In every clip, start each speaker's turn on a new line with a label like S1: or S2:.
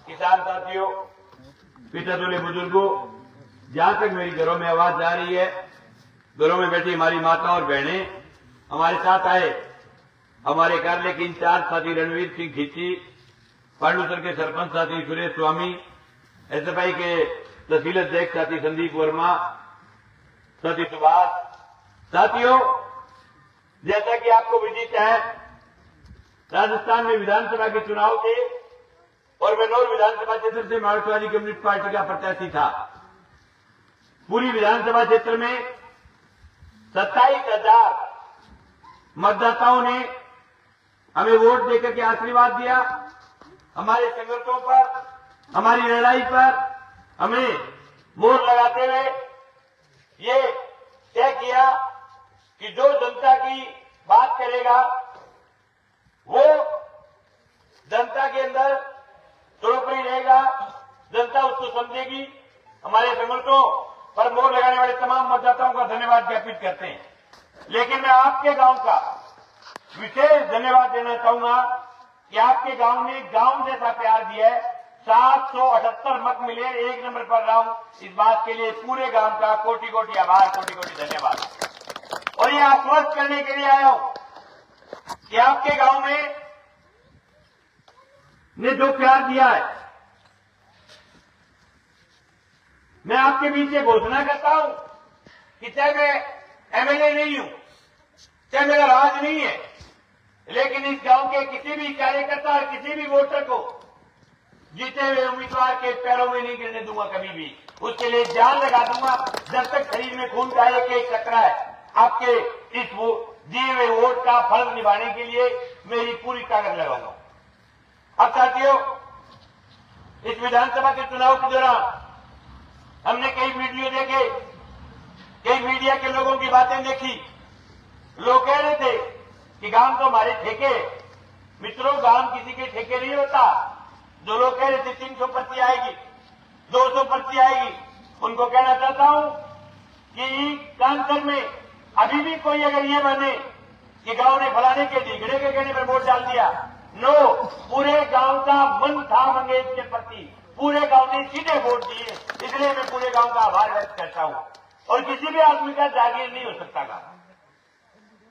S1: किसान साथियों, पितृतुल्य बुजुर्गों, जहां तक मेरी घरों में आवाज जा रही है, घरों में बैठी हमारी माता और बहनें हमारे साथ आए। हमारे कार्यालय के इंचार्ज साथी रणवीर सिंह खिच्ची, पांडुसर के सरपंच साथी सुरेश स्वामी, एसएफआई के तहसील अध्यक्ष साथी संदीप वर्मा, साथी सुभाष। साथियों, जैसा कि आपको विदित है, राजस्थान में विधानसभा के चुनाव थे और बेनौर विधानसभा क्षेत्र से मार्क्सवादी कम्युनिस्ट पार्टी का प्रत्याशी था। पूरी विधानसभा क्षेत्र में 27,000 मतदाताओं ने हमें वोट देकर के आशीर्वाद दिया। हमारे संघर्षों पर, हमारी लड़ाई पर हमें मोहर लगाते हुए ये तय किया कि जो जनता की बात करेगा वो जनता के अंदर चौपड़ी रहेगा, जनता उसको समझेगी। हमारे संगठनों पर मोहर लगाने वाले तमाम मतदाताओं का धन्यवाद ज्ञापित करते हैं। लेकिन मैं आपके गांव का विशेष धन्यवाद देना चाहूंगा कि आपके गांव ने गांव जैसा प्यार दिया है। 778 मत मिले, 1 नंबर पर रहा हूं। इस बात के लिए पूरे गांव का कोटि कोटि आभार, कोटि कोटि धन्यवाद। और ये आश्वस्त करने के लिए आया हूं कि आपके गांव में ने जो प्यार दिया है, मैं आपके बीच ये घोषणा करता हूं कि चाहे मैं एमएलए नहीं हूं, चाहे मेरा राज नहीं है, लेकिन इस गांव के किसी भी कार्यकर्ता और किसी भी वोटर को जीते हुए उम्मीदवार के पैरों में नहीं गिरने दूंगा कभी भी। उसके लिए जान लगा दूंगा जब तक शरीर में खून का एक चक्रा है। आपके इस दिए हुए वोट का फर्ज निभाने के लिए मेरी पूरी ताकत लगाऊंगा। अब साथियों, इस विधानसभा के चुनाव के दौरान हमने कई वीडियो देखे, कई मीडिया के लोगों की बातें देखी। लोग कह रहे थे कि गांव तो हमारे ठेके। मित्रों, गांव किसी के ठेके नहीं होता। जो लोग कह रहे थे 300 पर्ची आएगी, 200 पर्ची आएगी, उनको कहना चाहता हूं कि कानपुर में अभी भी कोई अगर ये माने कि गांव ने फलाने के ढीगड़े के कहने पर वोट डाल दिया, नो, पूरे गांव का मन था मंगेश के प्रति। पूरे गांव ने सीधे वोट दिए, इसलिए मैं पूरे गांव का आभार व्यक्त करता हूं। और किसी भी आदमी का जागीर नहीं हो सकता गांव।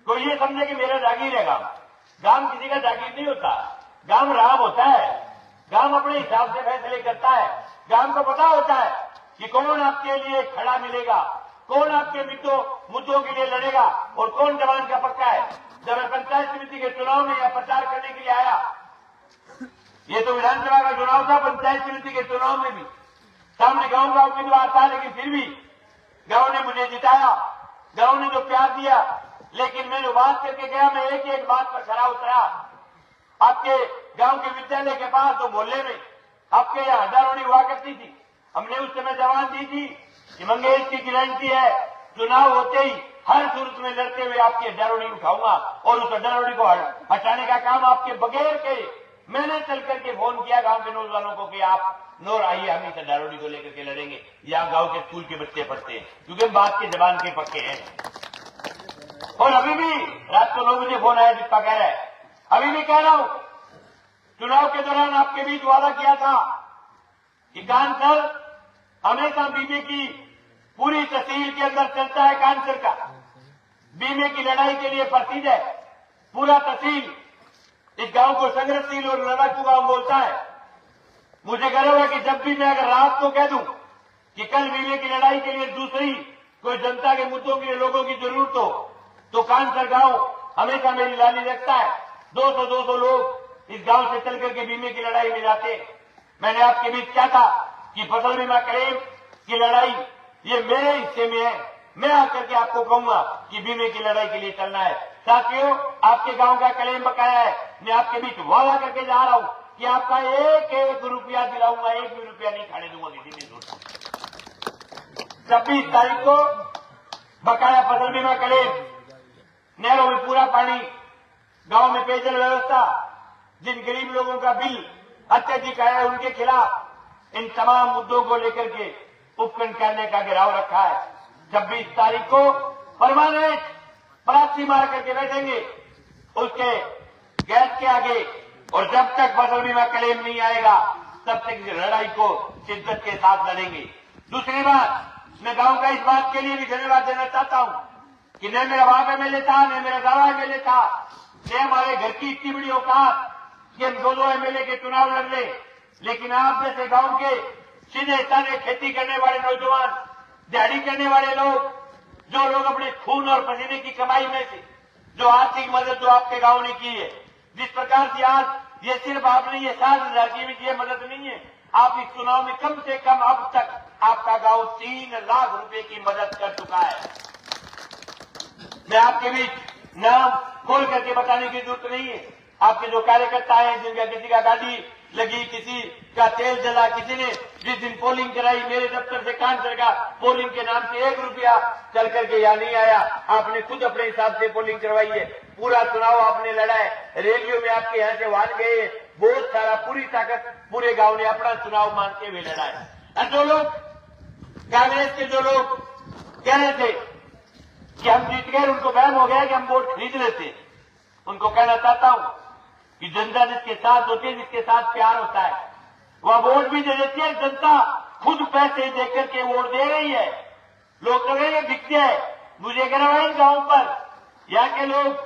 S1: कोई ये समझे कि मेरा जागीर है गांव। गांव किसी का जागीर नहीं होता। गांव राम होता है। गांव अपने हिसाब से फैसले करता है। गांव को पता होता है कि कौन आपके लिए खड़ा मिलेगा, कौन आपके मुद्दों के लिए लड़ेगा और कौन जवान का पक्का है। जब मैं पंचायत समिति के चुनाव में या प्रचार करने के लिए आया, ये तो विधानसभा का चुनाव था, पंचायत समिति के चुनाव में भी सामने गांव का उम्मीदवार था, लेकिन फिर भी गांव ने मुझे जिताया। गांव ने जो प्यार दिया, लेकिन मैं जो बात करके गया, मैं एक एक बात पर खरा उतरा। आपके गांव के विद्यालय के पास तो मोहल्ले में आपके यहाँ हड्डारोड़ी हुआ करती थी। हमने उस समय जवान दी थी कि मंगेश की गारंटी है, चुनाव होते ही हर सूरत में लड़ते हुए आपकी हड्डारोड़ी उठाऊंगा और उस हड्डारोड़ी को हटाने का काम आपके बगैर के मैंने चल करके फोन किया गांव के नौजवानों को कि आप नौर आइए, हम इस हड्डारोड़ी को लेकर के लड़ेंगे। यहाँ गांव के स्कूल के बच्चे पढ़ते हैं, क्योंकि हम बात के जबान के पक्के हैं। और अभी भी रात को 9 बजे फोन आया, दीपा कह रहा है, अभी भी कह रहा हूं, चुनाव के दौरान आपके बीच वादा किया था कि कानसर हमेशा बीमे की पूरी तहसील के अंदर चलता है। कानसर का बीमे की लड़ाई के लिए प्रसिद्ध है। पूरा तहसील इस गांव को संघर्षशील और लड़ाकू गांव बोलता है। मुझे गर्व है कि जब भी मैं अगर रात को कह दूं कि कल बीमे की लड़ाई के लिए दूसरी कोई जनता के मुद्दों के लिए लोगों की जरूरत हो, तो कानसर गांव हमेशा मेरी लाली रखता है। 200 लोग इस गांव से चल करके बीमे की लड़ाई में जाते। मैंने आपके बीच क्या था कि फसल बीमा क्लेम की लड़ाई ये मेरे हिस्से में है। मैं आकर के आपको कहूंगा कि बीमे की लड़ाई के लिए चलना है। साथियों, आपके गांव का क्लेम बकाया है। मैं आपके बीच वादा करके जा रहा हूं कि आपका एक रुपया दिलाऊंगा, 1 भी रुपया नहीं खाने दूंगा किसी भी सूरत में। 26 तारीख को बकाया फसल बीमा क्लेम, नहरों में पूरा पानी, गांव में पेयजल व्यवस्था, जिन गरीब लोगों का बिल अत्यधिक आया है उनके खिलाफ, इन तमाम मुद्दों को लेकर के उपखंड करने का घेराव रखा है। 26 तारीख को परमानेंट परासी मार करके बैठेंगे उसके गैस के आगे, और जब तक फसल बीमा क्लेम नहीं आएगा तब तक इस लड़ाई को शिद्दत के साथ लड़ेंगे। दूसरी बात, मैं गांव का इस बात के लिए भी धन्यवाद देना चाहता हूं कि न मेरा बाप एमएलए था, न मेरा दादा एमएलए था, न हमारे घर की इतनी बड़ी औकात कि हम दो एमएलए के चुनाव लड़ ले। लेकिन आप जैसे गांव के सीधे साधे खेती करने वाले नौजवान, दिहाड़ी करने वाले लोग, जो लोग अपने खून और पसीने की कमाई में से जो आर्थिक मदद जो आपके गांव ने की है, जिस प्रकार से आज ये सिर्फ आपने ये 7,000 की ये मदद नहीं है, आप इस चुनाव में कम से कम अब तक आपका गांव 3 लाख रुपए की मदद कर चुका है। मैं आपके बीच नाम खोल करके बताने की जरूरत नहीं है। आपके जो कार्यकर्ता हैं, जिनका किसी का गाड़ी लगी, किसी का तेल जला, किसी ने जिस दिन पोलिंग कराई, मेरे दफ्तर से कांसर का पोलिंग के नाम से 1 रुपया चल करके यहाँ नहीं आया, आपने खुद अपने हिसाब से पोलिंग करवाई है। पूरा चुनाव आपने लड़ा है, रैलियों में आपके यहाँ से वाद गए, बहुत सारा पूरी ताकत पूरे गांव ने अपना चुनाव मानते हुए लड़ा है। और जो लोग कांग्रेस के जो लोग कह रहे थे कि हम जीत गए, उनको वहम हो गया कि हम वोट खरीद लेते, उनको कहना चाहता हूं कि जनता जिसके साथ होती है, जिसके साथ प्यार होता है, वह वोट भी दे देती है। जनता खुद पैसे देकर के वोट दे रही है। लोग कह रहे हैं बिकते हैं, मुझे कह रहा है गांव पर यहाँ के लोग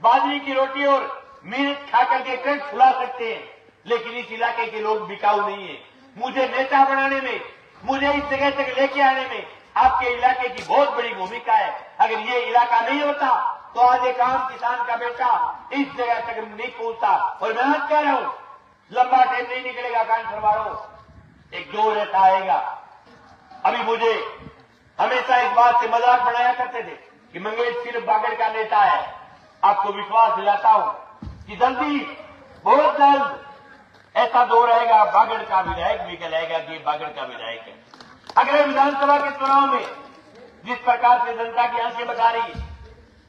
S1: बाजरी की रोटी और मिर्च खा करके पेट फुला सकते हैं, लेकिन इस इलाके के लोग बिकाऊ नहीं है। मुझे नेता बनाने में, मुझे इस जगह तक लेके आने में आपके इलाके की बहुत बड़ी भूमिका है। अगर ये इलाका नहीं होता तो आज एक आम किसान का बेटा इस जगह तक नहीं पहुंचता। और मैं आज कह रहा हूं, लंबा टाइम नहीं निकलेगा कांसर वालों, एक दौर ऐसा आएगा। अभी मुझे हमेशा इस बात से मजाक बनाया करते थे कि मंगेश सिर्फ बागड़ का नेता है। आपको विश्वास दिलाता हूं कि जल्दी, बहुत जल्द ऐसा दौर आएगा, बागड़ का विधायक भी कहलाएगा कि बागड़ का विधायक है। अगले विधानसभा के चुनाव में जिस प्रकार से जनता की आंखें बता रही है,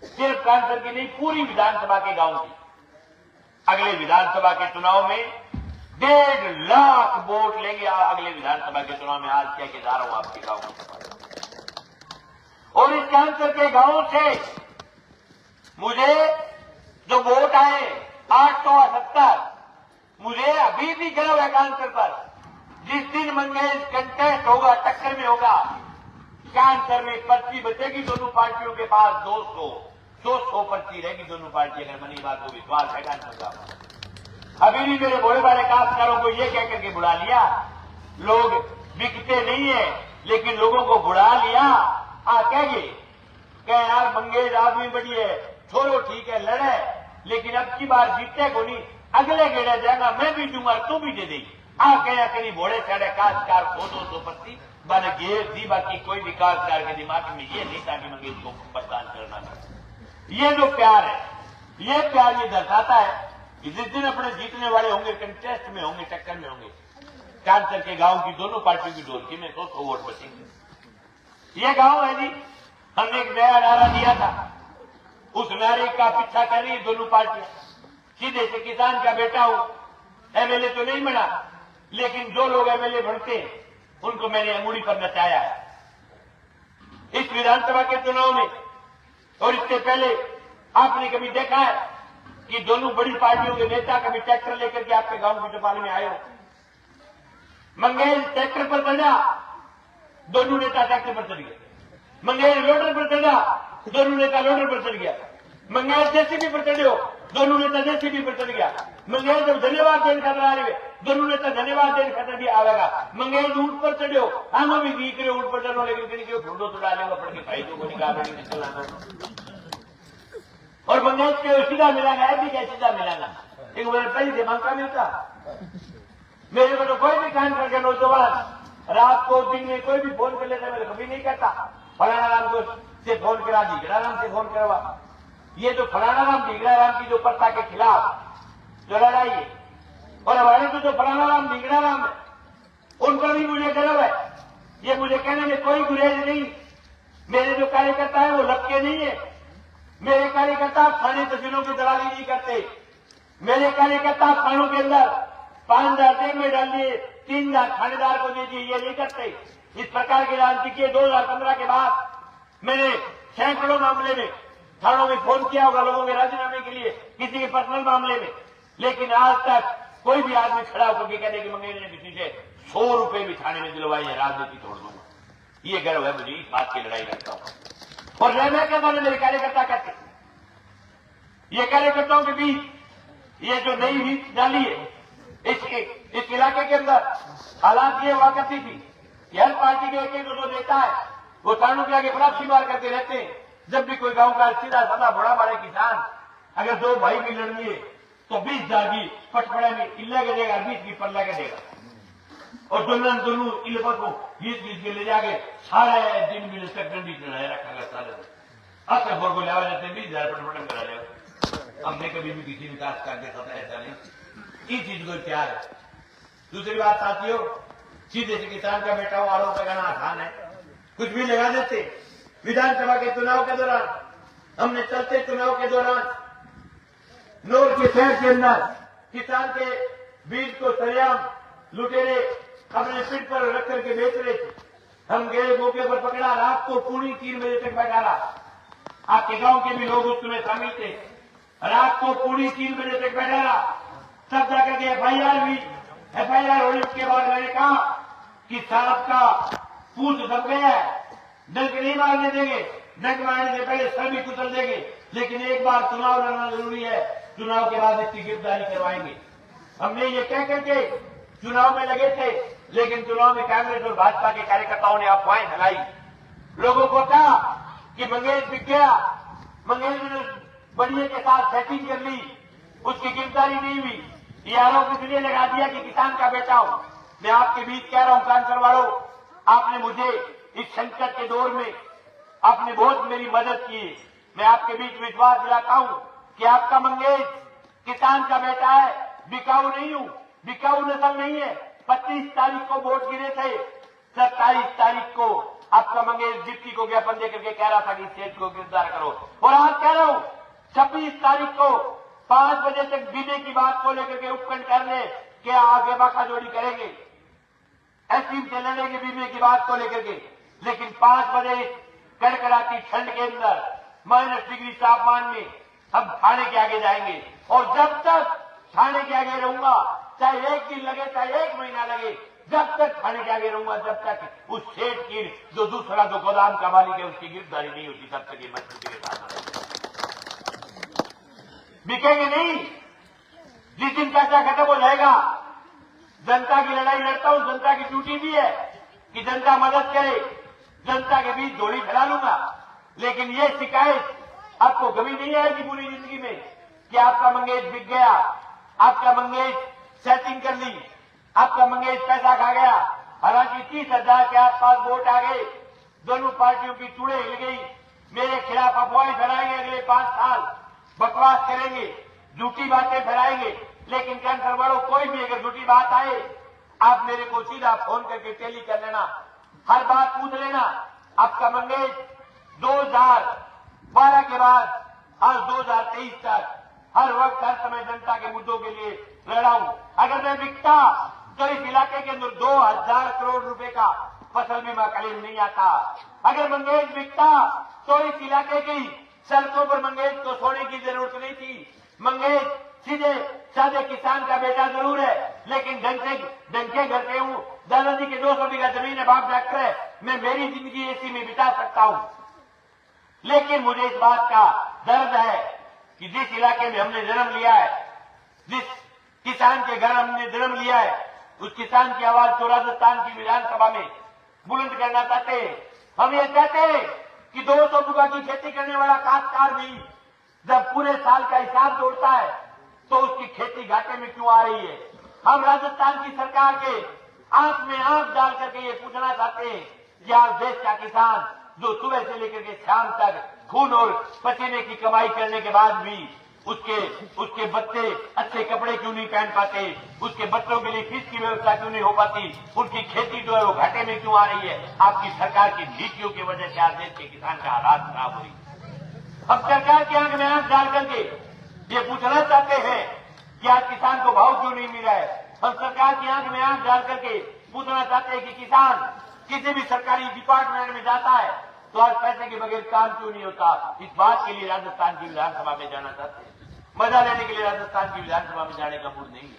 S1: सिर्फ कांसर की नहीं, पूरी विधानसभा के गांव की, अगले विधानसभा के चुनाव में 1.5 लाख वोट लेंगे। अगले विधानसभा के चुनाव में आज क्या के जा रहा हूं आपके गांव में, और इस कांसर के गांव से मुझे जो वोट आए 878, मुझे अभी भी गर्व है कांसर पर। जिस दिन मंगेश कंटेस्ट होगा, टक्कर में होगा, कांसर में पर्ची बचेगी दोनों पार्टियों के पास 200 पर्ची रहेगी दोनों पार्टी। अगर मनी बात को विश्वास है कांसर का। अभी भी मेरे बड़े बड़े काश्तकारों को ये कह करके बुला लिया, लोग बिकते नहीं है लेकिन लोगों को बुला लिया। कह यार मंगेश आदमी बड़ी है, छोड़ो ठीक है, लड़े, लेकिन अब की बार जीते को नहीं, अगले गेड़ा जाएगा, मैं भी दूंगा, तू भी दे देगी। कहीं घोड़े चढ़े काश्तकार 200 पर्ची बन घेर दी। बाकी कोई भी काश्तकार के दिमाग में ये नहीं था कि मंगेश को परेशान करना था। ये जो प्यार है, ये प्यार ये दर्शाता है कि जिस दिन अपने जीतने वाले होंगे, कंटेस्ट में होंगे, टक्कर में होंगे, कांसर के गांव की दोनों पार्टियों की ढोलकी में 200 वोट बचेंगे। ये गांव है जी, हमने एक नया नारा दिया था, उस नारे का पीछा कर रही है दोनों पार्टियां। सीधे से किसान का बेटा हूं, एमएलए तो नहीं बना, लेकिन जो लोग एमएलए बनते हैं उनको मैंने अंगुली पर नचाया है इस विधानसभा के चुनाव में। और इससे पहले आपने कभी देखा है कि दोनों बड़ी पार्टियों के नेता कभी ट्रैक्टर लेकर के आपके गांव की चौपाल में आए हो? मंगेश ट्रैक्टर पर चढ़ा, दोनों नेता ट्रैक्टर पर चढ़ गए। मंगेश लोडर पर चढ़ा, दोनों नेता लोडर पर चढ़ गया। मंगेश जेसीबी पर चढ़े हो, दोनों नेता जेसीबी पर चढ़ गया। मंगेश जब धन्यवाद देने खातर आ रहे, दोनों नेता धन्यवाद देने खातर भी आवेगा। मंगेश ऊंट पर चढ़े हो, हम भी दिख रहे ऊंट पर चढ़ो, लेकिन कहीं फोटो तो डालेगा पड़ के भाई को निकाल। और मंगेश के सीधा मिलाना है भी क्या सीधा मिलाना, एक बार पहले दिमाग का मिलता। मेरे को तो कोई भी काम करके नौजवान रात को दिन में कोई भी फोन कर लेता, मैं कभी नहीं कहता फलाना राम को से फोन करा, ढीगरा राम से फोन करवा। ये जो फलाना राम ढीगरा राम की जो प्रथा के खिलाफ जो लड़ाई है, और हमारे तो जो फलाना राम ढीगरा राम है उन पर भी मुझे गर्व है। ये मुझे कहने में कोई गुरेज नहीं। मेरे जो कार्यकर्ता है वो लपके नहीं है। मेरे कार्यकर्ता थाने तहसीलों की दलाली नहीं करते। मेरे कार्यकर्ता थानों के अंदर 5,000 जेब में डाल दिए, 3,000 थानेदार को दे दिए, ये नहीं करते। इस प्रकार की राजनीति के 2015 के बाद मैंने सैकड़ों मामले में थानों में फोन किया होगा लोगों के राजीनामे के लिए, किसी के पर्सनल मामले में, लेकिन आज तक कोई भी आदमी खड़ा होकर के कहने की मंगेश ने किसी से 100 रुपए भी थाने में दिलवाई है, राजनीति तोड़ दूंगा, ये गर्व है मुझे, इस बात की लड़ाई लड़ता हूं। और रहना क्या माने मेरे कार्यकर्ता कहते, ये कार्यकर्ताओं के बीच ये जो नई नीति डाली है इस इलाके के अंदर हालात ये हुआ करती थी कि हर पार्टी के एक जो नेता है वो थानों के आगे बड़ा शिमार करते रहते हैं। जब भी कोई गांव का सीधा साधा बड़ा बड़े किसान अगर 2 भाई भी लड़िए तो 20,000 की पटपड़े में इल्ला के देगा, 20 की पल्ला के देगा, और दोनों इलबा को 20 के ले जाके सारे दिन मिल तक डंडी चढ़ाए रखा सारे अच्छा बोर को लिया जाते 20,000 पटपटन करा लिया। हमने कभी भी किसी विकास कार्य देखा था, ऐसा नहीं, इस चीज को क्या है। दूसरी बात साथियों, सीधे से किसान का बेटा आरोप लगाना आसान है, कुछ भी लगा देते। विधानसभा के चुनाव के दौरान हमने चलते चुनाव के दौरान नौर के शहर के अंदर किसान के बीज को सरेआम लुटेरे अपने पिट पर रख करके बेच रहे थे। हम गए, मौके पर पकड़ा, रात को पूरी 3 बजे तक बैठा रहा। आपके गांव के भी लोग उसमें शामिल थे। रात को पूरी 3 बजे तक बैठा रहा, तब जाकर के एफआईआर होने के बाद मैंने कहा कि साहब का पूछ दब गया है, डंक नहीं मारने देंगे, डंक मारने से पहले सर भी कुचल देंगे, लेकिन एक बार चुनाव लड़ना जरूरी है, चुनाव के बाद इसकी गिरफ्तारी करवाएंगे। हमने ये कह करके चुनाव में लगे थे, लेकिन चुनाव में कांग्रेस और भाजपा के कार्यकर्ताओं ने अफवाहें फैलाई, लोगों को कहा कि मंगेश बिक गया, मंगेश ने बढ़िया के साथ सेटिंग कर ली, उसकी गिरफ्तारी नहीं हुई। ये आरोप इसलिए लगा दिया कि किसान का बेटा हूं। मैं आपके बीच कह रहा हूं कांसर वालों, आपने मुझे इस संकट के दौर में आपने बहुत मेरी मदद की। मैं आपके बीच विश्वास दिलाता हूं कि आपका मंगेश किसान का बेटा है, बिकाऊ नहीं हूं, बिकाऊ नस्ल नहीं है। 25 तारीख को वोट गिरे थे, 27 तारीख को आपका मंगेश डिप्टी को ज्ञापन देकर के कह रहा था कि सेठ को गिरफ्तार करो, और आज कह रहा हूं 26 तारीख को 5 बजे तक बीमे की बात को लेकर के उपखंड करने के आगे बाका जोड़ी करेंगे, एसपी से लड़ेंगे बीमे की बात को लेकर के। लेकिन 5 बजे कड़कड़ाती ठंड के अंदर -डिग्री तापमान में हम थाने के आगे जाएंगे, और जब तक थाने के आगे रहूंगा, चाहे 1 दिन लगे चाहे 1 महीना लगे, जब तक थाने के आगे रहूंगा, जब तक उस सेठ की जो दूसरा जो गोदाम का मालिक है उसकी गिरफ्तारी नहीं होती, तब तक ये मजबूती के साथ बिकेंगे नहीं। जिस दिन पैसा खत्म हो जाएगा, जनता की लड़ाई लड़ता हूं, जनता की ड्यूटी भी है कि जनता मदद करे, जनता के बीच झोली फैला लूंगा। लेकिन ये शिकायत आपको कभी नहीं आएगी पूरी जिंदगी में कि आपका मंगेश बिक गया, आपका मंगेश सेटिंग कर ली, आपका मंगेश पैसा खा गया। हालांकि 30,000 के आसपास वोट आ गए, दोनों पार्टियों की चूड़े हिल गई, मेरे खिलाफ अफवाहें फैलाएंगे, अगले 5 साल बकवास करेंगे, झूठी बातें फैलाएंगे। लेकिन कैंसर वालों, कोई भी अगर झूठी बात आए, आप मेरे को सीधा फोन करके टेली कर लेना, हर बात पूछ लेना। आपका मंगेश 2012 के बाद आज 2023 तक हर वक्त हर समय जनता के मुद्दों के लिए लड़ा हूं। अगर मैं बिकता तो इस इलाके के अंदर 2,000 करोड़ रुपए का फसल बीमा क्लेम नहीं आता। अगर मंगेश बिकता तो इस इलाके की सड़कों पर मंगेश को सोने की जरूरत नहीं थी। मंगेश सीधे साधे किसान का बेटा जरूर है, लेकिन डंके घर से हूं। दादाजी के 200 बीघा जमीन है, बाप डॉक्टर है, मैं मेरी जिंदगी एसी में बिता सकता हूं। लेकिन मुझे इस बात का दर्द है कि जिस इलाके में हमने जन्म लिया है, जिस किसान के घर हमने जन्म लिया है, उस किसान की आवाज तो राजस्थान की विधानसभा में बुलंद करना चाहते हैं। हम ये चाहते हैं कि 200 बीघा की खेती करने वाला काश्तकार भी जब पूरे साल का हिसाब जोड़ता है तो उसकी खेती घाटे में क्यों आ रही है। हम राजस्थान की सरकार के आंख में आंख डाल करके ये पूछना चाहते हैं कि आज देश का किसान जो सुबह से लेकर के शाम तक खून और पसीने की कमाई करने के बाद भी उसके बच्चे अच्छे कपड़े क्यों नहीं पहन पाते, उसके बच्चों के लिए फीस की व्यवस्था क्यों नहीं हो पाती, उनकी खेती जो है वो घाटे में क्यों आ रही है। आपकी सरकार की नीतियों की वजह से आज देश के किसान का हालात खराब हो रही है। हम सरकार की आंख में आंख डाल करके ये पूछना चाहते हैं कि आज किसान को भाव क्यों नहीं मिल रहा है। हम सरकार की आंख में आंख डाल करके पूछना चाहते हैं कि किसान किसी भी सरकारी डिपार्टमेंट में जाता है तो आज पैसे के बगैर काम क्यों नहीं होता। इस बात के लिए राजस्थान की विधानसभा में जाना चाहते हैं। मजा लेने के लिए राजस्थान की विधानसभा में जाने का मूड नहीं है।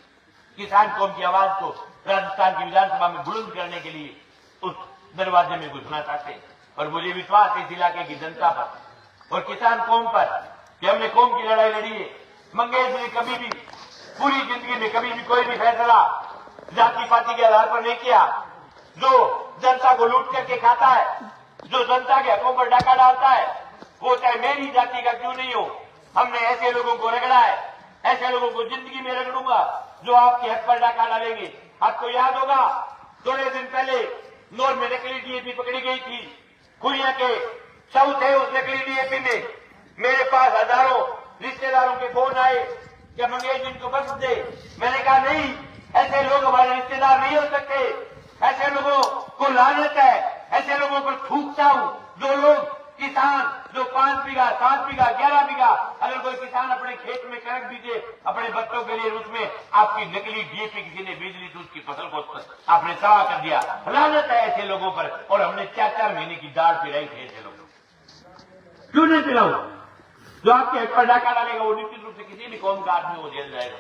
S1: किसान कौम की आवाज को राजस्थान की विधानसभा में बुलंद करने के लिए उस दरवाजे में घुसना चाहते हैं। और मुझे विश्वास है इस इलाके की जनता पर और किसान कौम पर कि हमने कौम की लड़ाई लड़ी है। मंगेश ने कभी भी पूरी जिंदगी में कभी भी कोई भी फैसला जाति पाति के आधार पर नहीं किया। जो जनता को लूट करके खाता है, जो जनता के हकों पर डाका डालता है, वो चाहे मेरी जाति का क्यों नहीं हो, हमने ऐसे लोगों को रगड़ा है। ऐसे लोगों को जिंदगी में रगड़ूंगा जो आपके हक पर डाका डालेंगे। आपको याद होगा थोड़े दिन पहले नौर में नकली डीएपी पकड़ी गई थी। खुरिया के शव थे उस नकली डीएपी में। मेरे पास हजारों रिश्तेदारों के फोन आए कि मंगेश इनको बख्श दे। मैंने कहा नहीं, ऐसे लोग हमारे रिश्तेदार नहीं हो सकते। ऐसे लोगों को लानत है, ऐसे लोगों पर थूकता हूं। जो लोग किसान जो 5 बीघा 7 बीघा 11 बीघा अगर कोई किसान अपने खेत में कणक बीजे अपने बच्चों के लिए, उसमें आपकी नकली डीएपी किसी ने बीज ली तो उसकी फसल को आपने तबाह कर दिया। लानत है ऐसे लोगों पर। और हमने 4-4 महीने की दाढ़ पिलाई थी ऐसे लोगों क्यों नहीं पिलाऊ? जो आपके हक पर डाका डालेगा वो निश्चित रूप से किसी भी कौम का आदमी वो जेल जाएगा।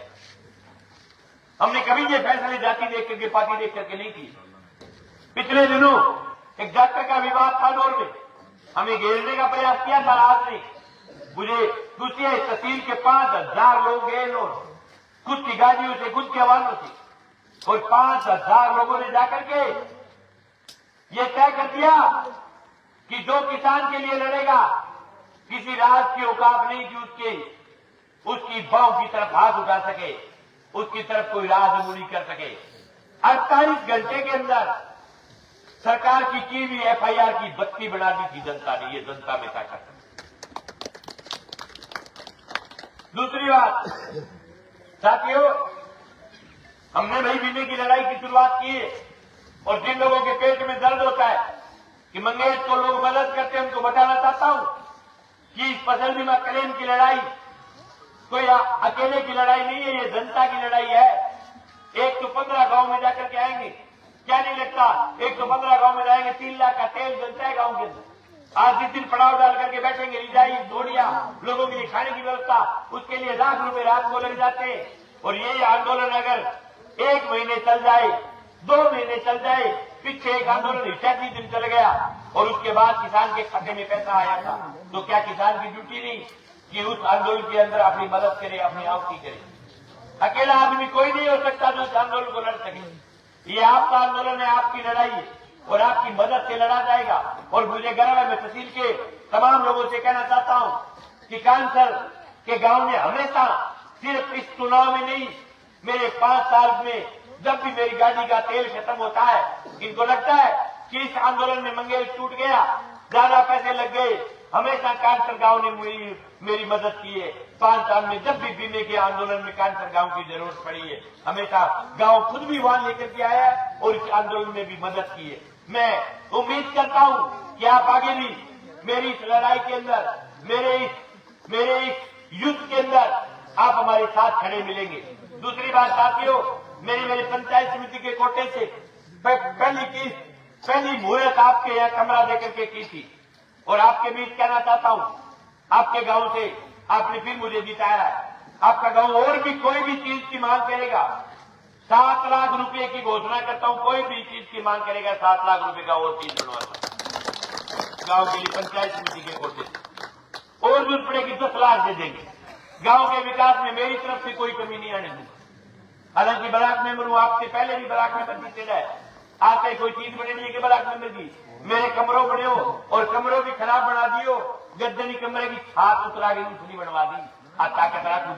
S1: हमने कभी ये फैसले जाति देख करके पार्टी देख करके नहीं किए। पिछले दिनों एक डॉक्टर का विवाद था नौर में, हमें घेरने का प्रयास किया था। आज नहीं, मुझे पूछिए तहसील के 5000 लोग गए नौर, खुद की गाड़ियों से खुद के हवालों से, और 5000 लोगों ने जाकर के ये तय कर दिया कि जो किसान के लिए लड़ेगा किसी राज की औकात नहीं कि उसकी बाहों की तरफ हाथ उठा सके, उसकी तरफ कोई राजमूली कर सके। 48 घंटे के अंदर सरकार की हुई एफआईआर की बत्ती बना दी थी जनता ने। ये जनता में ताकत है। दूसरी बात साथियों, हमने भाई बीमे की लड़ाई की शुरुआत की है। और जिन लोगों के पेट में दर्द होता है कि मंगेश को लोग मदद करते हैं, उनको बताना चाहता हूं कि इस फसल बीमा क्लेम की लड़ाई कोई अकेले की लड़ाई नहीं है, ये जनता की लड़ाई है। 115 गांव में जाकर के आएंगे, क्या नहीं लगता 115 गांव में जाएंगे, 3 लाख का तेल जलता है गांव के अंदर। आज जिस दिन पड़ाव डाल करके बैठेंगे, रिजाई धोड़िया लोगों के लिए खाने की व्यवस्था, उसके लिए लाख रुपए रात को लग जाते हैं। और ये आंदोलन अगर 1 महीने चल जाए, 2 महीने चल जाए, पीछे एक आंदोलन 88 दिन चल गया और उसके बाद किसान के खाते में पैसा आया था, तो क्या किसान की ड्यूटी नहीं कि उस आंदोलन के अंदर अपनी मदद करे, अपनी आहुति करे? अकेला आदमी कोई नहीं हो सकता जो उस आंदोलन को लड़ सके। ये आपका आंदोलन है, आपकी लड़ाई है और आपकी मदद से लड़ा जाएगा। और मुझे गर्व है, मैं तहसील के तमाम लोगों से कहना चाहता हूं कि कांसर के गांव ने हमेशा सिर्फ इस चुनाव में नहीं, मेरे 5 साल में जब भी मेरी गाड़ी का तेल खत्म होता है, इनको लगता है कि इस आंदोलन में मंगेश टूट गया, ज्यादा पैसे लग गए, हमेशा कांसर गांव ने मेरी मदद की है। 5 साल में जब भी बीमे के आंदोलन में कांसर गांव की जरूरत पड़ी है, हमेशा गांव खुद भी वहां लेकर के आया है और इस आंदोलन में भी मदद की है। मैं उम्मीद करता हूं कि आप आगे भी मेरी इस लड़ाई के अंदर, मेरे इस युद्ध के अंदर आप हमारे साथ खड़े मिलेंगे। दूसरी बात साथियों, मेरी पंचायत समिति के कोटे से पहली मुहूर्त आपके यहाँ कमरा देकर के की थी। और आपके बीच कहना चाहता हूं, आपके गांव से आपने फिर मुझे जिताया है। आपका गांव और भी कोई भी चीज की मांग करेगा, 7 लाख रुपए की घोषणा करता हूं, कोई भी चीज की मांग करेगा 7 लाख रुपए का और 3 बनवाना गांव के लिए पंचायत समिति के कोटे से। और जरूरत पड़ेगी 10 लाख दे देंगे। गांव के विकास में मेरी तरफ से कोई कमी नहीं आने दूंगा। हालांकि ब्लॉक मेंबर हूं, आपसे पहले भी ब्लॉक मेंबर जीते रहे, आपसे कोई चीज बने नहीं है कि ब्लॉक मेंबर की। मेरे कमरों बने हो और कमरों भी खराब बना दियो, गद्दनी कमरे की छात उतरा के दूसरी बनवा दी। ताकत रखू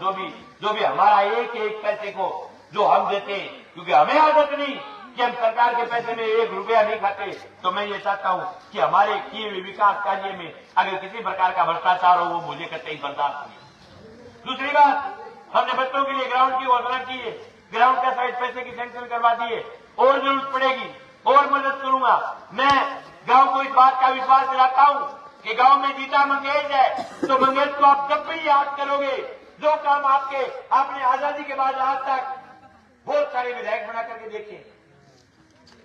S1: जो भी हमारा एक एक पैसे को जो हम देते हैं, क्योंकि हमें आदत नहीं कि हम सरकार के पैसे में 1 रुपया नहीं खाते। तो मैं ये चाहता हूं कि हमारे किए हुए विकास कार्य में अगर किसी प्रकार का भ्रष्टाचार हो, वो मुझे कतई बर्दाश्त नहीं। दूसरी बात, हमने बच्चों के लिए ग्राउंड की घोषणा की है, ग्राउंड का साइज पैसे की सैंक्शन करवा दी है। और जरूरत पड़ेगी और मदद करूंगा। मैं गांव को इस बात का विश्वास दिलाता हूं कि गांव में जीता मंगेश है, तो मंगेश को आप जब भी याद करोगे, जो काम आपने आजादी के बाद आज तक बहुत सारे विधायक बना करके देखे,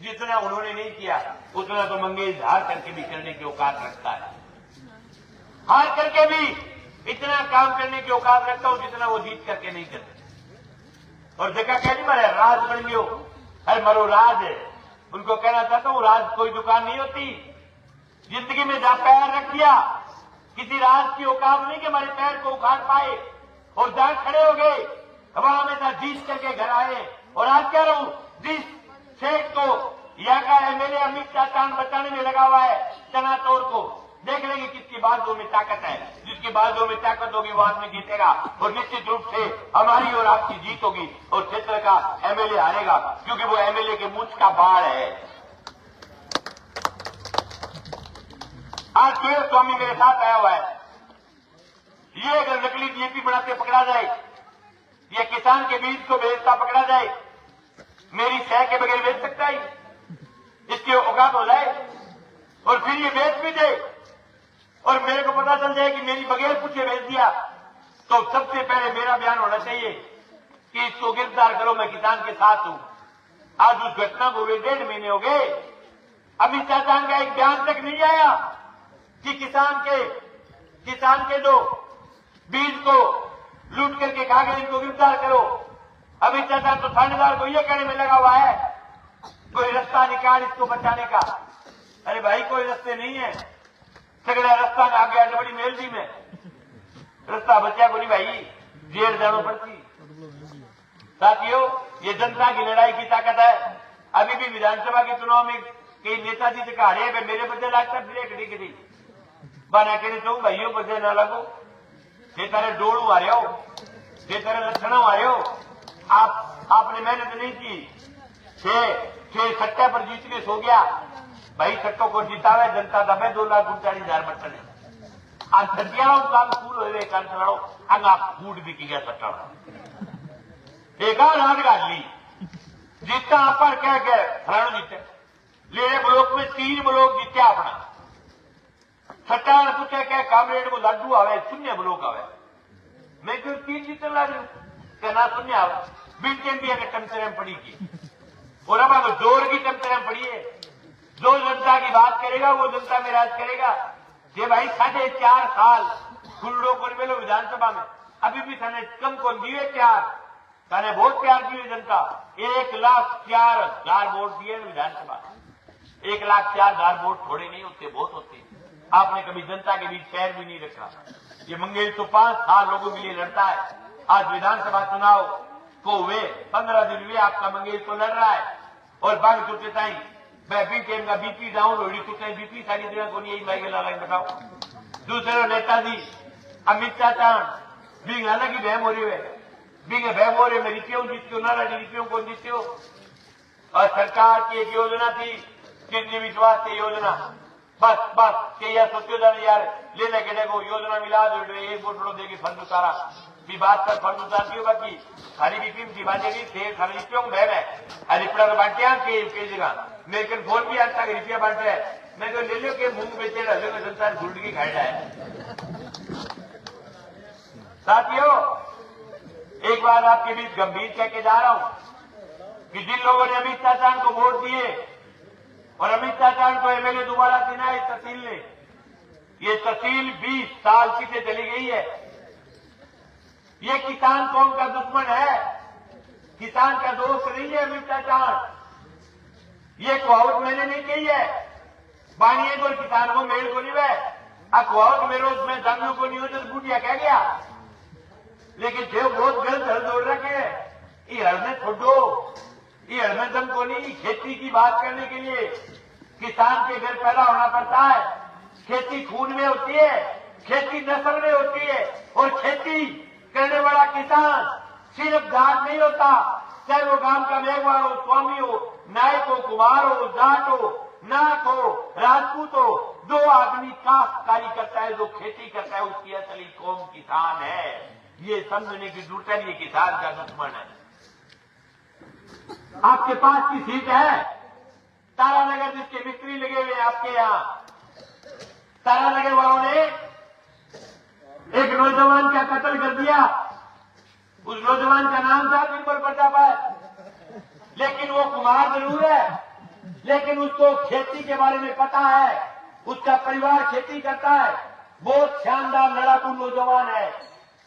S1: जितना उन्होंने नहीं किया उतना तो मंगेश हार करके भी करने की औकात रखता है। हार करके भी इतना काम करने की औकात रखता हूं जितना वो जीत करके नहीं करते। और जगह कह नहीं मारे राज बन गयो, अरे मरो राज है। उनको कहना चाहता हूं राज कोई दुकान नहीं होती। जिंदगी में जहां पैर रख दिया, किसी राज की औकात नहीं कि हमारे पैर को उखाड़ पाए, और जहां खड़े हो गए वहां में था जीत करके घर आए। और आज कह रहा हूं, जिस शेख को यहाँ का एमएलए अमित शाह चांद बचाने में लगा हुआ है, चना तोड़ को, देख लेंगे किसकी बाजुओं में ताकत है। जिसकी बाजुओं में ताकत होगी वो आदमी जीतेगा, और निश्चित रूप से हमारी और आपकी जीत होगी, और क्षेत्र का एमएलए हारेगा, क्योंकि वो एमएलए के मूंछ का बाढ़ है। आज केवल स्वामी मेरे साथ आया हुआ है। ये अगर नकली डीएपी बनाते पकड़ा जाए, ये किसान के बीज को बेचता पकड़ा जाए, मेरी सह के बगैर बेच सकता है, इसकी औकात हो जाए, और फिर ये बेच भी दे, और मेरे को पता चल जाए कि मेरी बगैर पूछे बेच दिया, तो सबसे पहले मेरा बयान होना चाहिए कि इसको गिरफ्तार करो, मैं किसान के साथ हूं। आज उस घटना को हुए 1.5 महीने हो गए, अमित शाह का एक बयान तक नहीं आया कि किसान के जो बीज को लूट करके खा गए इनको गिरफ्तार करो। अमित शाह तो थानेदार को यह कहने में लगा हुआ है कोई रास्ता निकाल इसको बचाने का। अरे भाई कोई रास्ते नहीं है, सगड़ा रास्ता में आ गया बड़ी मेलदी में, रास्ता बचा को नहीं भाई, जेल जाना पड़ती। साथियों, ये जनता की लड़ाई की ताकत है। अभी भी विधानसभा के चुनाव में कई नेताजी से कहा रहे मेरे बदले लगता फिर कटी बना के चाहूं भाइयों बदले ना लगो, जे तारे डोड़ू आ रहे हो, जे तारे लक्षण आ रहे हो। आपने मेहनत नहीं की, छह सट्टे पर जीत के सो गया भाई, सट्टों को जीतावे जनता दबे 2,39,000 बटन है। आज सटियाड़ो काम फूल हुए कान चलाड़ो अंगा फूड भी किया सट्टा एक रात गाली जीता आप कह के फलाणो जीते लेरे ब्लॉक में 3 ब्लॉक जीते अपना सट्टा ने पूछे क्या कामरेड को लड्डू आवे शून्य ब्लॉक आवे, मैं क्यों 3 जीतने लग रही हूं क्या ना शून्य आवे। बिल्टेन भी अगर टमचरम पड़ी की, और अब अगर जोर की टमचरम पड़ी है, जो जनता की बात करेगा वो जनता में राज करेगा। ये भाई 4.5 साल खुल्डो को मिलो विधानसभा में, अभी भी थाने कम को दिए प्यार, थाने बहुत प्यार दिए जनता। 1,04,000 वोट दिए विधानसभा, 1,04,000 वोट थोड़े नहीं होते, बहुत होते। आपने कभी जनता के बीच पैर भी नहीं रखा। ये मंगेश तो 5 साल लोगों के लिए लड़ता है। आज विधानसभा चुनाव को हुए 15 दिन हुए, आपका मंगेश तो लड़ रहा है, और बांग चुके ताई बीपीएम का बीपी डाउन हो रही चुके बीपी सारी दिन को नहीं भाई ला बताओ। दूसरे नेताजी अमित शाह बींग अलग ही बहम हो रही है, बींग बहम हो रही है, रिपियों जीतते हो ना रिपियों को जीतते हो। और सरकार की एक योजना थी किडनी विश्वास की योजना, बस के यह सोचो जाने यार लेने के देखो योजना मिला दो, एक वोट देगी फंड उतारा भी बात पर फंड उतारती होगा कि खाली बीपी की बांटेगी थे खाली रिपियों में बहम है, रिपड़ा तो बांटे कई जगह मेरे फोन भी आज तक रुपया बांट रहा है। मैं तो ले लो के मुंह बेचे रहे में संसार घुट की खाई है। साथियों, एक बार आपके बीच गंभीर कह के जा रहा हूं कि जिन लोगों ने अमित शाह को वोट दिए और अमित शाह को एमएलए दोबारा चुना इस तहसील ने, ये तहसील 20 साल पीछे चली गई है। ये किसान कौम का दुश्मन है, किसान का दोस्त नहीं है अमित शाह। ये कहावत मैंने नहीं कही है, बानिए को किसान को मेल को नहीं है, कहावत मेरे उसमें दामियों को नहीं हो तो बूटिया कह गया, लेकिन जो बहुत गलत हल जोड़ रखे हैं। ये हल में छोड़ो, ये हल में दम को नहीं। खेती की बात करने के लिए किसान के घर पैदा होना पड़ता है। खेती खून में होती है, खेती नस्ल में होती है, और खेती करने वाला किसान सिर्फ जाट नहीं होता, चाहे वो गांव का मेघवार हो, स्वामी हो, नायक हो, कुमार हो, जाट हो, नाथ हो, राजपूत हो, 2 आदमी काश्तकारी करता है, जो खेती करता है उसकी असली कौम किसान है। ये समझने की जरूरत है, ये किसान का दुश्मन है। आपके पास की सीट है तारानगर, जिसके मिस्त्री लगे हुए आपके यहां, तारानगर वालों ने एक नौजवान का कत्ल कर दिया। उस नौजवान का नाम था बिल्कुल प्रताप, लेकिन वो कुमार जरूर है, लेकिन उसको खेती के बारे में पता है, उसका परिवार खेती करता है, बहुत शानदार लड़ाकू नौजवान है।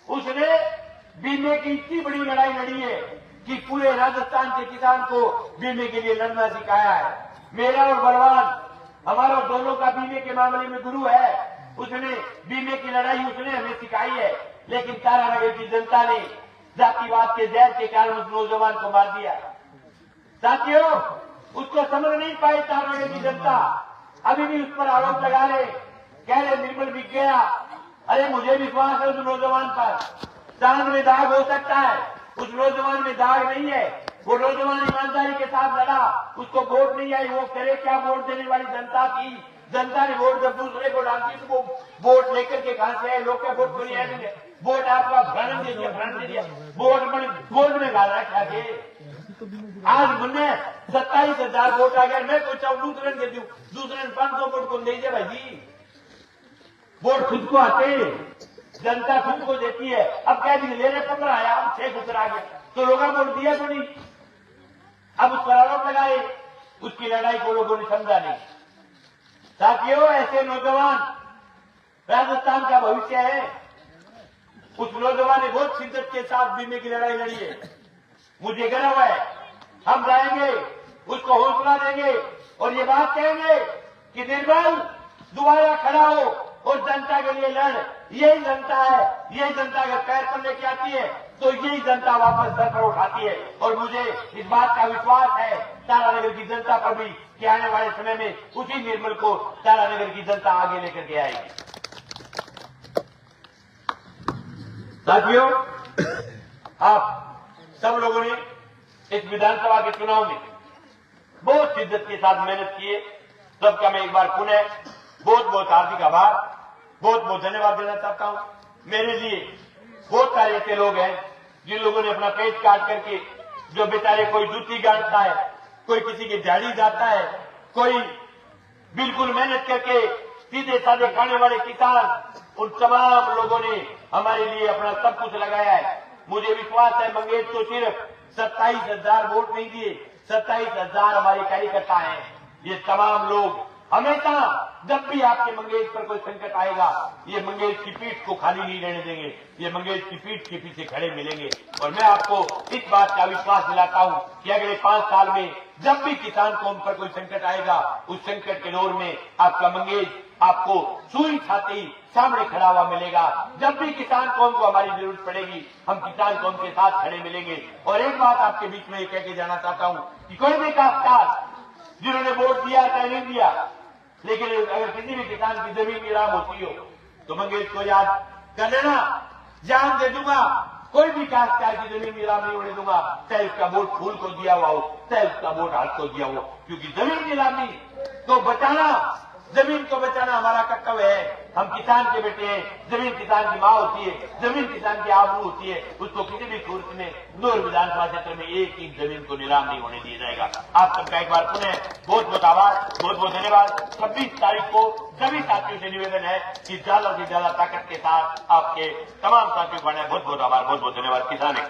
S1: उसने बीमे की इतनी बड़ी लड़ाई लड़ी है कि पूरे राजस्थान के किसान को बीमे के लिए लड़ना सिखाया है। मेरा और बलवान हमारा दोनों का बीमे के मामले में गुरु है। उसने बीमे की लड़ाई उसने हमें सिखाई है। लेकिन तारानगर की जनता ने जातिवाद के जहर के कारण उस नौजवान को मार दिया। साथियों, उसको समझ नहीं पाई तारानगर की जनता। अभी भी उस पर आरोप लगा रहे, कह रहे निर्मल बिक गया। अरे मुझे विश्वास है उस नौजवान पर। चांद में दाग हो सकता है, उस नौजवान में दाग नहीं है। वो नौजवान ईमानदारी के साथ लड़ा, उसको वोट नहीं आई। वो करे क्या, वोट देने वाली जनता थी। जनता ने वोट जब दूसरे को डाल दी तो वो वोट लेकर के कहां से आए? लोग क्या वोट को नहीं आएंगे? वोट आपका भ्रम दे दिया, वोट गोद में डाला क्या थे? आज मुन्ने 27,000 वोट आ गया। मैं पूछा हूं दूसरे दे दू, दूसरे 500 वोट को दे दे भाई जी। वोट खुद को आते, जनता खुद को देती है। अब कह दी ले रहे 15 आया, अब 6 गुजरा गया तो लोगों ने वोट दिया तो नहीं। अब उस पर आरोप लगाए, उसकी लड़ाई को लोगों ने समझा नहीं। साथियों, ऐसे नौजवान राजस्थान का भविष्य है। उस नौजवान ने बहुत शिद्दत के साथ बीमे की लड़ाई लड़ी है। मुझे गर्व है, हम जाएंगे, उसको हौसला देंगे और ये बात कहेंगे कि निर्मल दोबारा खड़ा हो और जनता के लिए लड़। यही जनता है, यही जनता अगर पैर पर लेके आती है तो यही जनता वापस सर पर उठाती है। और मुझे इस बात का विश्वास है तारानगर की जनता पर भी कि आने वाले समय में उसी निर्मल को तारानगर की जनता आगे लेकर के आएगी। साथियों, आप सब लोगों ने इस विधानसभा के चुनाव में बहुत शिद्दत के साथ मेहनत की है। सबका मैं एक बार पुनः बहुत बहुत हार्दिक आभार, बहुत बहुत धन्यवाद देना चाहता हूं। मेरे लिए बहुत सारे ऐसे लोग हैं जिन लोगों ने अपना पेट काट करके, जो बेचारे कोई जूती गाड़ता है, कोई किसी की झाड़ी जाता है, कोई बिल्कुल मेहनत करके सीधे साधे खाने वाले किसान, उन तमाम लोगों ने हमारे लिए अपना सब कुछ लगाया है। मुझे विश्वास है मंगेश को सिर्फ 27,000 वोट नहीं दिए, 27,000 हमारे कार्यकर्ता हैं। ये तमाम लोग हमेशा जब भी आपके मंगेश पर कोई संकट आएगा, ये मंगेश की पीठ को खाली नहीं रहने देंगे। ये मंगेश की पीठ के पीछे खड़े मिलेंगे। और मैं आपको इस बात का विश्वास दिलाता हूं कि अगले 5 साल में जब भी किसान कौम पर कोई संकट आएगा, उस संकट के दौर में आपका मंगेश आपको सुई खाते ही सामने खड़ा हुआ मिलेगा। जब भी किसान कौम को हमारी जरूरत पड़ेगी, हम किसान कौम के साथ खड़े मिलेंगे। और एक बात आपके बीच में कह के जाना चाहता हूं कि कोई भी काश्तकार जिन्होंने वोट दिया चाहे नहीं दिया, लेकिन अगर किसी भी किसान की जमीन नीलाम होती हो तो मंगेश को याद कर लेना, जान दे दूंगा। कोई भी काश्तकार की जमीन नीलाम नहीं होने दूंगा, चाहे उसका वोट फूल को दिया हुआ हो, चाहे उसका वोट हाथ को दिया हो। क्योंकि जमीन नीलामी को बचाना, जमीन को बचाना हमारा कर्तव्य है। हम किसान के बेटे हैं, जमीन किसान की मां होती है, जमीन किसान की आबरू होती है। उसको किसी भी सूरत में नूर विधानसभा क्षेत्र में एक इंच जमीन को नीलाम नहीं होने दिया जाएगा। आप सबका एक बार पुनः बहुत बहुत आभार, बहुत बहुत धन्यवाद। 26 तारीख को सभी साथियों से निवेदन है कि ज्यादा से ज्यादा ताकत के साथ आपके तमाम साथियों का बहुत बहुत आभार, बहुत बहुत धन्यवाद। किसान एक